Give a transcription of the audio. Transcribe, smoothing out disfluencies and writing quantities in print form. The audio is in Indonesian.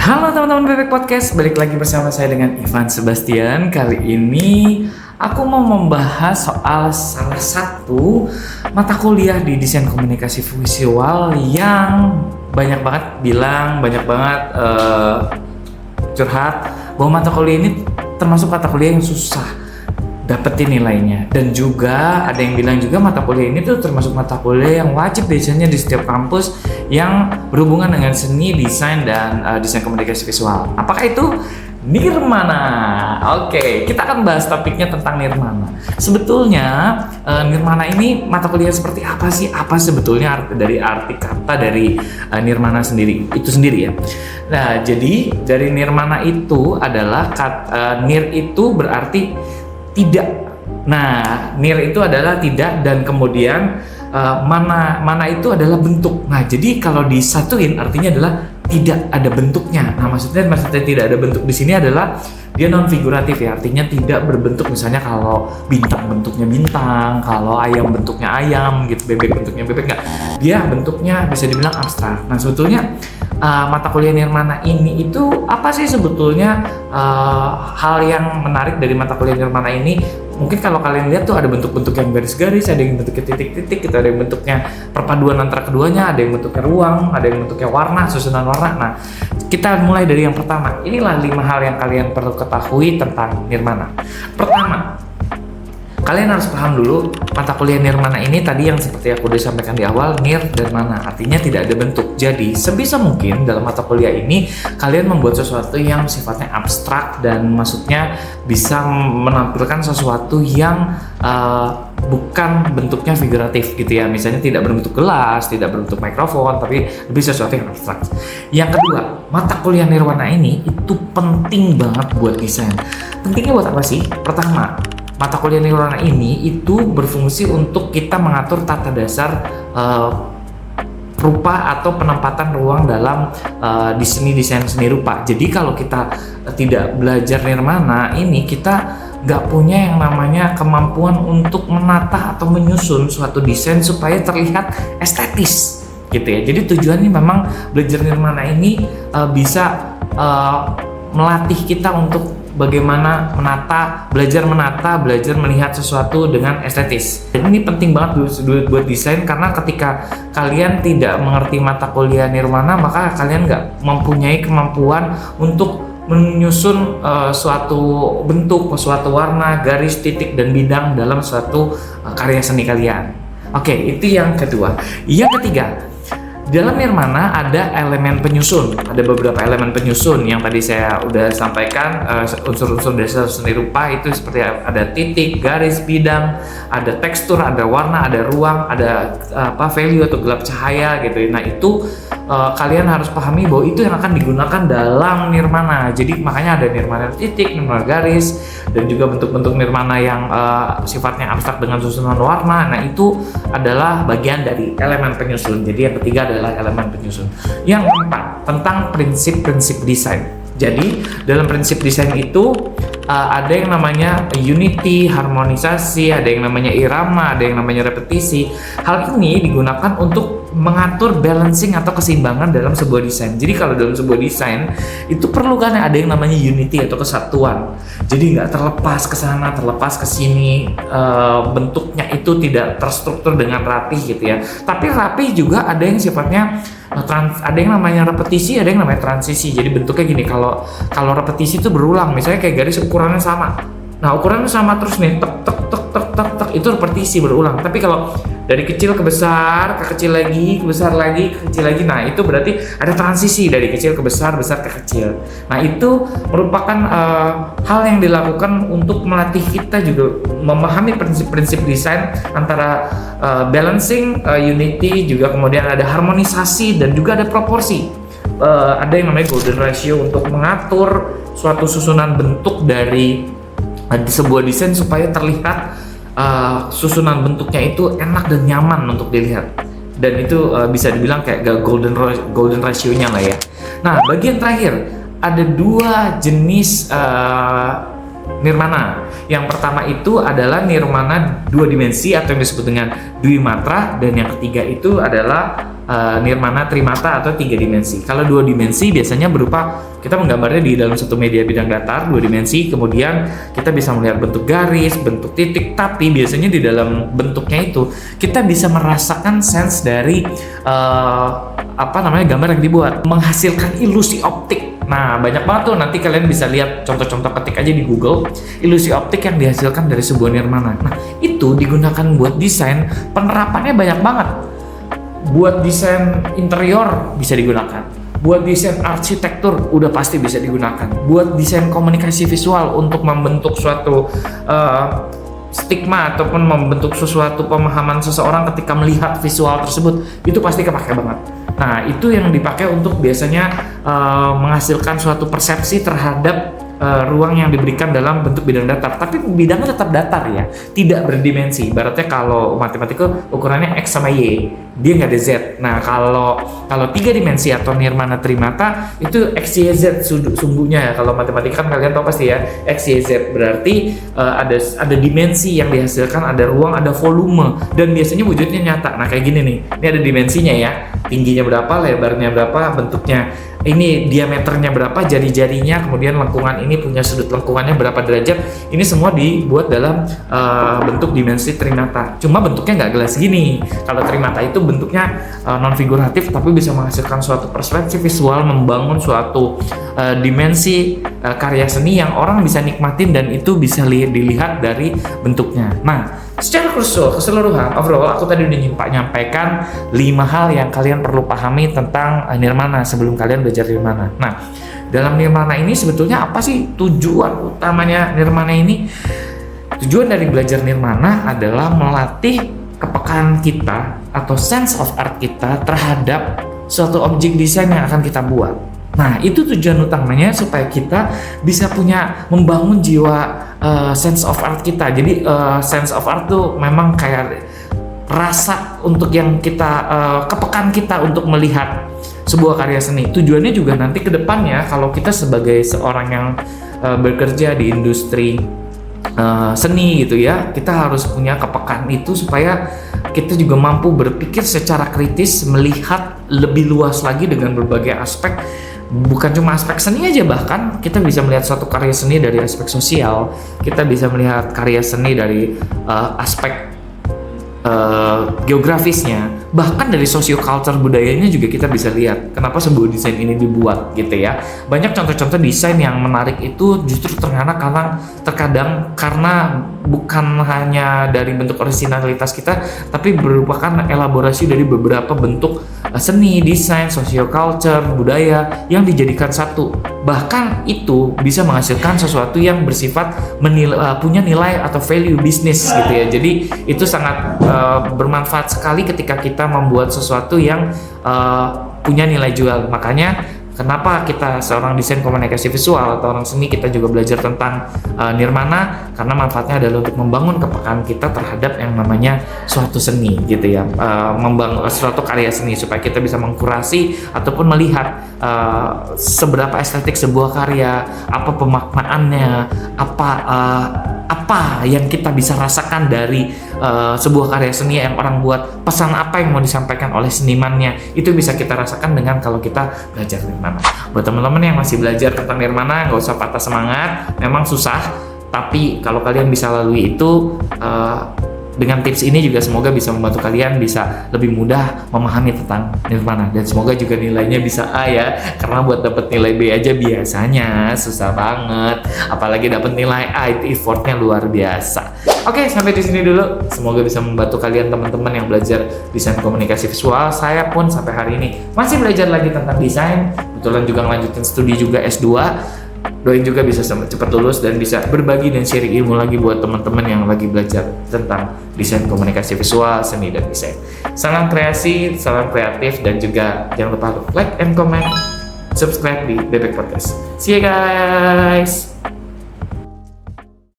Halo teman-teman Bebek Podcast, balik lagi bersama saya dengan Ivan Sebastian. Kali ini aku mau membahas soal salah satu mata kuliah di desain komunikasi visual yang banyak banget curhat bahwa mata kuliah ini termasuk mata kuliah yang susah dapetin nilainya, dan juga ada yang bilang juga mata kuliah ini tuh termasuk mata kuliah yang wajib biasanya di setiap kampus yang berhubungan dengan seni, desain, dan desain komunikasi visual. Apakah itu Nirmana? Oke, kita akan bahas topiknya tentang Nirmana. Sebetulnya Nirmana ini mata kuliah seperti apa sih? Apa sebetulnya dari arti kata dari Nirmana sendiri ya. Nah, jadi dari Nirmana itu adalah Nir itu berarti tidak. Nah, nir itu adalah tidak, dan kemudian mana itu adalah bentuk. Nah, jadi kalau disatuin artinya adalah tidak ada bentuknya. Nah, maksudnya tidak ada bentuk di sini adalah dia non figuratif ya, artinya tidak berbentuk. Misalnya kalau bintang bentuknya bintang, kalau ayam bentuknya ayam gitu, bebek bentuknya bebek, enggak. Dia bentuknya bisa dibilang abstrak. Nah, sebetulnya mata kuliah Nirmana ini itu apa sih sebetulnya? Hal yang menarik dari mata kuliah Nirmana ini, mungkin kalau kalian lihat tuh ada bentuk-bentuk yang garis-garis, ada yang bentuknya titik-titik gitu, ada yang bentuknya perpaduan antara keduanya, ada yang bentuknya ruang, ada yang bentuknya warna, susunan warna. Nah, kita mulai dari yang pertama. Inilah 5 hal yang kalian perlu ketahui tentang Nirmana. Pertama, kalian harus paham dulu mata kuliah Nirmana ini tadi yang seperti aku udah sampaikan di awal, nir dan mana, artinya tidak ada bentuk. Jadi sebisa mungkin dalam mata kuliah ini kalian membuat sesuatu yang sifatnya abstrak, dan maksudnya bisa menampilkan sesuatu yang bukan bentuknya figuratif gitu ya. Misalnya tidak berbentuk gelas, tidak berbentuk mikrofon, tapi lebih sesuatu yang abstrak. Yang kedua, mata kuliah Nirmana ini itu penting banget buat desain. Pentingnya buat apa sih? Pertama, mata kuliah Nirmana ini itu berfungsi untuk kita mengatur tata dasar rupa atau penempatan ruang dalam desain seni rupa. Jadi kalau kita tidak belajar Nirmana ini, kita nggak punya yang namanya kemampuan untuk menata atau menyusun suatu desain supaya terlihat estetis gitu ya. Jadi tujuannya memang belajar Nirmana ini bisa melatih kita untuk bagaimana belajar melihat sesuatu dengan estetis. Dan ini penting banget buat desain, karena ketika kalian tidak mengerti mata kuliah Nirmana, maka kalian nggak mempunyai kemampuan untuk menyusun suatu bentuk, suatu warna, garis, titik, dan bidang dalam suatu karya seni kalian. Oke, itu yang kedua. Yang ketiga, dalam Nirmana ada elemen penyusun, ada beberapa elemen penyusun yang tadi saya udah sampaikan. Unsur-unsur dasar seni rupa itu seperti ada titik, garis, bidang, ada tekstur, ada warna, ada ruang, ada value atau gelap cahaya gitu. Nah, itu kalian harus pahami bahwa itu yang akan digunakan dalam Nirmana. Jadi makanya ada Nirmana titik, Nirmana garis, dan juga bentuk-bentuk Nirmana yang sifatnya abstrak dengan susunan warna. Nah, itu adalah bagian dari elemen penyusun. Jadi yang ketiga adalah elemen penyusun. Yang keempat, tentang prinsip-prinsip desain. Jadi dalam prinsip desain itu ada yang namanya unity, harmonisasi, ada yang namanya irama, ada yang namanya repetisi. Hal ini digunakan untuk mengatur balancing atau keseimbangan dalam sebuah desain. Jadi kalau dalam sebuah desain itu perlu kan ada yang namanya unity atau kesatuan. Jadi nggak terlepas ke sana, terlepas ke sini, bentuknya itu tidak terstruktur dengan rapih gitu ya. Tapi rapih juga ada yang sifatnya ada yang namanya repetisi, ada yang namanya transisi. Jadi bentuknya gini, kalau repetisi itu berulang, misalnya kayak garis ukurannya sama. Nah, ukurannya sama terus nih, tek itu repetisi berulang. Tapi kalau dari kecil ke besar, ke kecil lagi, ke besar lagi, ke kecil lagi, nah itu berarti ada transisi dari kecil ke besar, besar ke kecil. Nah, itu merupakan hal yang dilakukan untuk melatih kita juga memahami prinsip-prinsip desain antara balancing, unity, juga kemudian ada harmonisasi, dan juga ada proporsi. Ada yang namanya golden ratio untuk mengatur suatu susunan bentuk dari sebuah desain supaya terlihat susunan bentuknya itu enak dan nyaman untuk dilihat, dan itu bisa dibilang kayak golden ratio-nya lah ya. Nah, bagian terakhir ada 2 jenis Nirmana. Yang pertama itu adalah Nirmana 2 dimensi atau yang disebut dengan Dwimatra, dan yang ketiga itu adalah nirmana trimata atau 3 dimensi. Kalau 2 dimensi biasanya berupa kita menggambarnya di dalam satu media bidang datar 2 dimensi, kemudian kita bisa melihat bentuk garis, bentuk titik, tapi biasanya di dalam bentuknya itu kita bisa merasakan sense dari gambar yang dibuat, menghasilkan ilusi optik. Nah, banyak banget tuh, nanti kalian bisa lihat contoh-contoh, ketik aja di Google ilusi optik yang dihasilkan dari sebuah nirmana. Nah, itu digunakan buat desain, penerapannya banyak banget. Buat desain interior bisa digunakan, buat desain arsitektur udah pasti bisa digunakan, buat desain komunikasi visual untuk membentuk suatu stigma ataupun membentuk sesuatu pemahaman seseorang ketika melihat visual tersebut, itu pasti kepake banget. Nah, itu yang dipakai untuk biasanya menghasilkan suatu persepsi terhadap ruang yang diberikan dalam bentuk bidang datar. Tapi bidangnya tetap datar ya, tidak berdimensi. Ibaratnya kalau matematika ukurannya X sama Y, dia nggak ada Z. Nah, kalau 3 dimensi atau nirmana trimata itu X, Y, Z sumbunya ya. Kalau matematika kan kalian tahu pasti ya, X, Y, Z berarti ada dimensi yang dihasilkan, ada ruang, ada volume, dan biasanya wujudnya nyata. Nah, kayak gini nih, ini ada dimensinya ya, tingginya berapa, lebarnya berapa, bentuknya ini, diameternya berapa, jari-jarinya, kemudian lengkungan ini punya sudut lengkungannya berapa derajat. Ini semua dibuat dalam bentuk dimensi trimata. Cuma bentuknya nggak gelas gini. Kalau trimata itu bentuknya non figuratif, tapi bisa menghasilkan suatu perspektif visual, membangun suatu dimensi karya seni yang orang bisa nikmatin, dan itu bisa dilihat dari bentuknya. Nah, secara keseluruhan, overall, aku tadi udah nyampaikan 5 hal yang kalian perlu pahami tentang nirmana sebelum kalian belajar nirmana. Nah, dalam nirmana ini sebetulnya apa sih tujuan utamanya nirmana ini? Tujuan dari belajar nirmana adalah melatih kepekaan kita atau sense of art kita terhadap suatu objek desain yang akan kita buat. Nah, itu tujuan utamanya supaya kita bisa membangun jiwa sense of art kita. Jadi sense of art tuh memang kayak rasa untuk yang kita kepekaan kita untuk melihat sebuah karya seni. Tujuannya juga nanti ke depannya kalau kita sebagai seorang yang bekerja di industri seni gitu ya, kita harus punya kepekaan itu supaya kita juga mampu berpikir secara kritis, melihat lebih luas lagi dengan berbagai aspek. Bukan cuma aspek seni aja, bahkan kita bisa melihat suatu karya seni dari aspek sosial, kita bisa melihat karya seni dari aspek geografisnya, bahkan dari socio-culture budayanya juga kita bisa lihat kenapa sebuah desain ini dibuat gitu ya. Banyak contoh-contoh desain yang menarik itu justru terkadang karena bukan hanya dari bentuk originalitas kita, tapi merupakan elaborasi dari beberapa bentuk seni, desain, socio-culture, budaya yang dijadikan satu. Bahkan itu bisa menghasilkan sesuatu yang bersifat punya nilai atau value bisnis gitu ya. Jadi itu sangat bermanfaat sekali ketika kita membuat sesuatu yang punya nilai jual. Makanya kenapa kita seorang desain komunikasi visual atau orang seni, kita juga belajar tentang nirmana, karena manfaatnya adalah untuk membangun kepekaan kita terhadap yang namanya suatu seni gitu ya, membangun suatu karya seni supaya kita bisa mengkurasi ataupun melihat seberapa estetik sebuah karya, apa pemaknaannya, apa yang kita bisa rasakan dari sebuah karya seni yang orang buat, pesan apa yang mau disampaikan oleh senimannya, itu bisa kita rasakan dengan kalau kita belajar nirmana. Buat teman-teman yang masih belajar tentang nirmana, nggak usah patah semangat, memang susah, tapi kalau kalian bisa lalui itu, dengan tips ini juga semoga bisa membantu kalian bisa lebih mudah memahami tentang nirmana, dan semoga juga nilainya bisa A ya, karena buat dapat nilai B aja biasanya susah banget, apalagi dapat nilai A itu effortnya luar biasa. Oke, sampai di sini dulu. Semoga bisa membantu kalian teman-teman yang belajar desain komunikasi visual. Saya pun sampai hari ini masih belajar lagi tentang desain. Kebetulan juga ngelanjutin studi juga S2. Doain juga bisa cepat lulus dan bisa berbagi dan sharing ilmu lagi buat teman-teman yang lagi belajar tentang desain komunikasi visual, seni dan desain. Salam kreasi, salam kreatif, dan juga jangan lupa like and comment, subscribe di Bebek Podcast. See you guys.